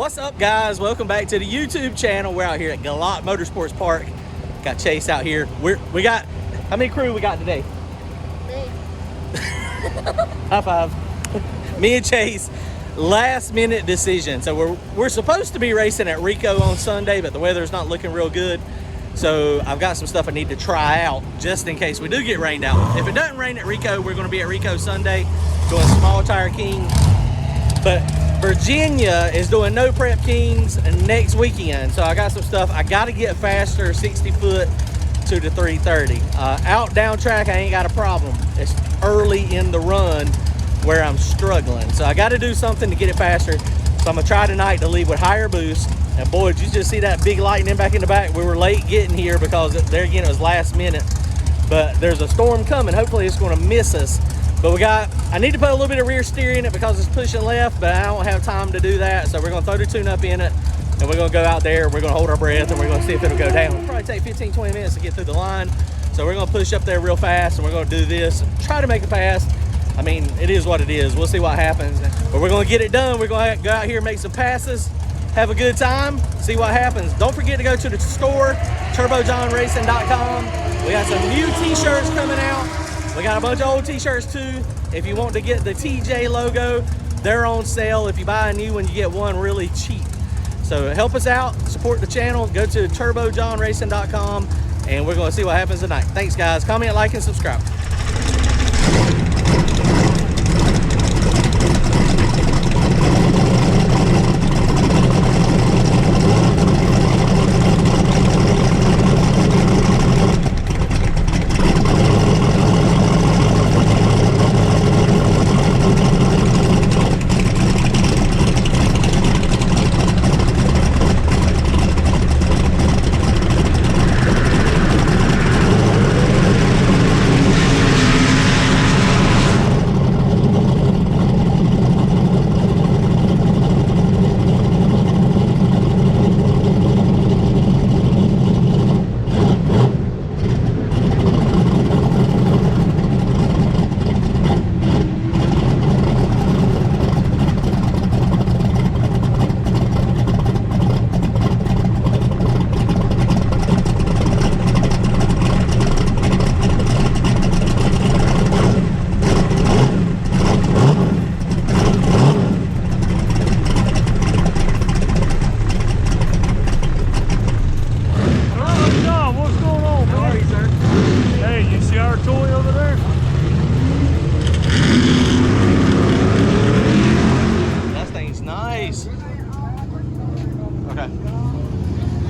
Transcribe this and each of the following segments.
What's up, guys? Welcome back to the YouTube channel. We're out here at Galot Motorsports Park. Got Chase out here. We got, how many crew we got today? Me. High five. Me and Chase, last minute decision. So we're supposed to be racing at Rico on Sunday, but the weather's not looking real good. So I've got some stuff I need to try out just in case we do get rained out. If it doesn't rain at Rico, we're going to be at Rico Sunday doing Small Tire King. But Virginia is doing No Prep Kings next weekend. So I got some stuff. I got to get faster 60 foot to the 330. Out down track, I ain't got a problem. It's early in the run where I'm struggling. So I got to do something to get it faster. So I'm going to try tonight to leave with higher boost. And boy, did you just see that big lightning back in the back? We were late getting here because there again, it was last minute. But there's a storm coming. Hopefully it's going to miss us. But I need to put a little bit of rear steer in it because it's pushing left, but I don't have time to do that. So we're going to throw the tune-up in it, and we're going to go out there, we're going to hold our breath, and we're going to see if it'll go down. It'll probably take 15, 20 minutes to get through the line. So we're going to push up there real fast, and we're going to do this, try to make a pass. I mean, it is what it is. We'll see what happens. But we're going to get it done. We're going to go out here and make some passes, have a good time, see what happens. Don't forget to go to the store, turbojohnracing.com. We got some new t-shirts coming out. We got a bunch of old t-shirts too. If you want to get the TJ logo, they're on sale. If you buy a new one, you get one really cheap. So help us out, support the channel, go to turbojohnracing.com, and we're going to see what happens tonight. Thanks, guys. Comment, like, and subscribe.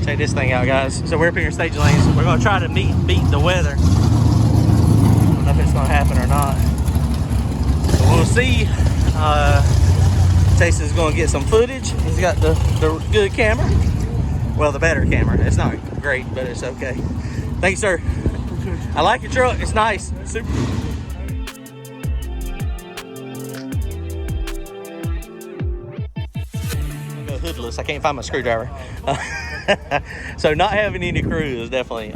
Check this thing out, guys. So we're up here in stage lanes. We're going to try to beat the weather. I don't know if it's going to happen or not. But we'll see. Chase is going to get some footage. He's got the good camera. Well, the better camera. It's not great, but it's okay. Thanks, sir. I like your truck. It's nice. Super. Go hoodless. I can't find my screwdriver. So not having any crew is definitely,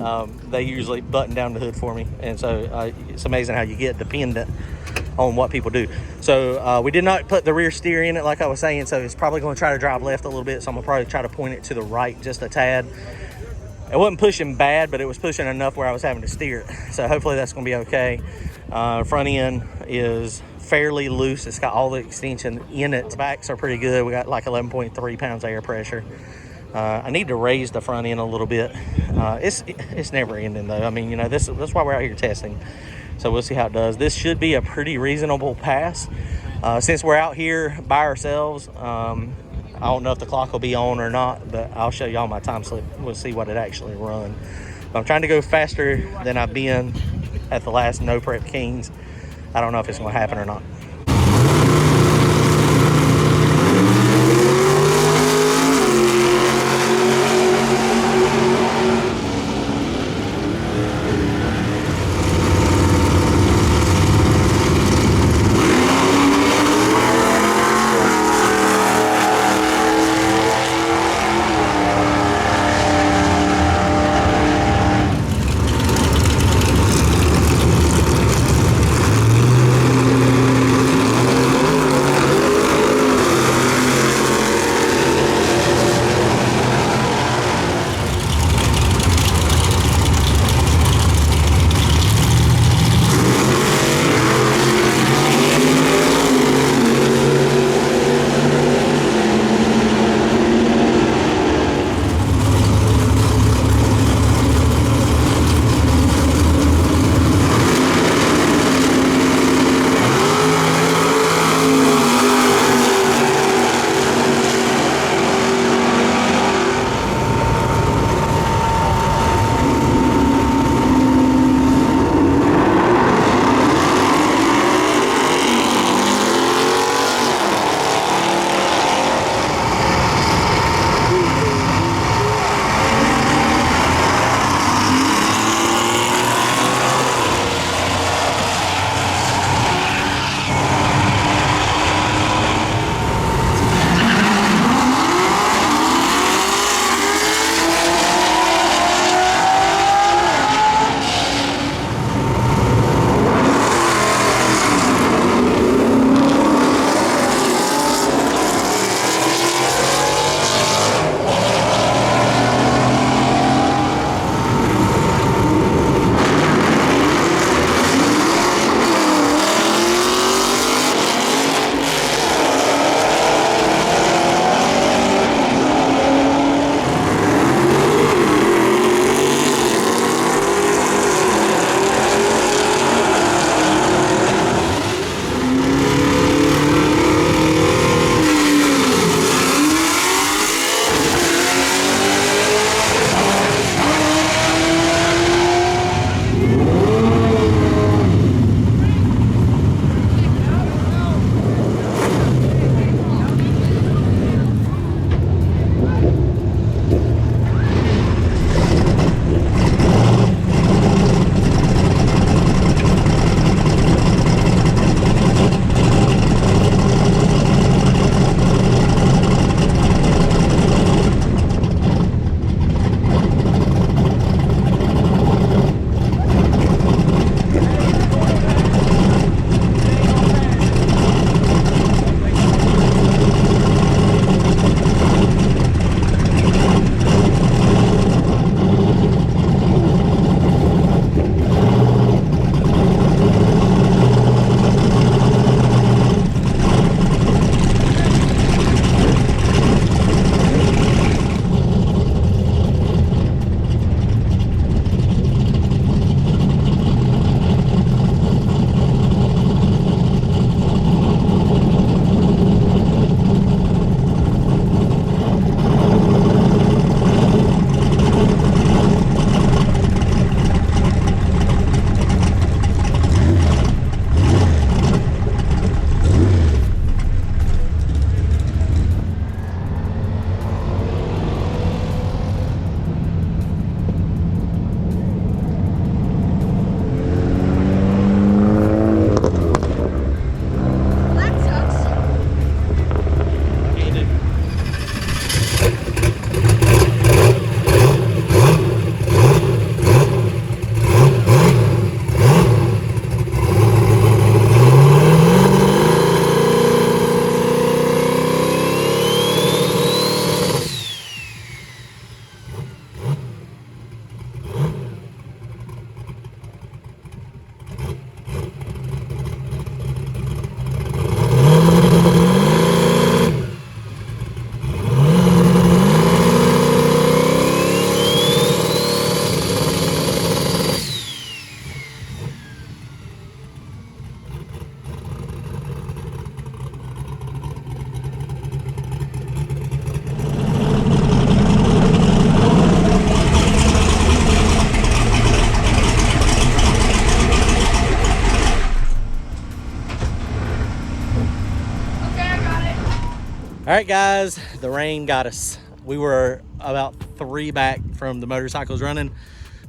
they usually button down the hood for me. And so it's amazing how you get dependent on what people do. So we did not put the rear steer in it like I was saying, so it's probably going to try to drive left a little bit. So I'm going to probably try to point it to the right just a tad. It wasn't pushing bad, but it was pushing enough where I was having to steer it. So hopefully that's going to be okay. Front end is fairly loose. It's got all the extension in it. The backs are pretty good. We got like 11.3 pounds of air pressure. I need to raise the front end a little bit. It's never ending though. I mean, you know, that's why we're out here testing. So we'll see how it does. This should be a pretty reasonable pass. Since we're out here by ourselves, I don't know if the clock will be on or not, but I'll show y'all my time slip. We'll see what it actually run. I'm trying to go faster than I've been at the last No Prep Kings. I don't know if it's going to happen or not. All right, guys, the rain got us. We were about 3 back from the motorcycles running,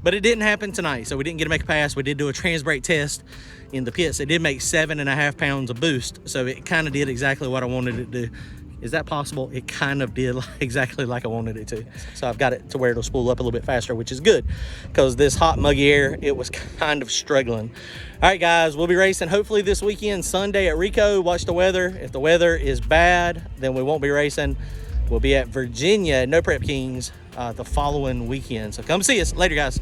but it didn't happen tonight, so we didn't get to make a pass. We did do a trans brake test in the pits. It did make 7.5 pounds of boost, so it kind of did exactly what I wanted it to do. Is that possible? It kind of did exactly like I wanted it to. So I've got it to where it'll spool up a little bit faster, which is good, because this hot, muggy air, it was kind of struggling. All right, guys, we'll be racing hopefully this weekend, Sunday at Rico. Watch the weather. If the weather is bad, then we won't be racing. We'll be at Virginia, No Prep Kings, the following weekend. So come see us. Later, guys.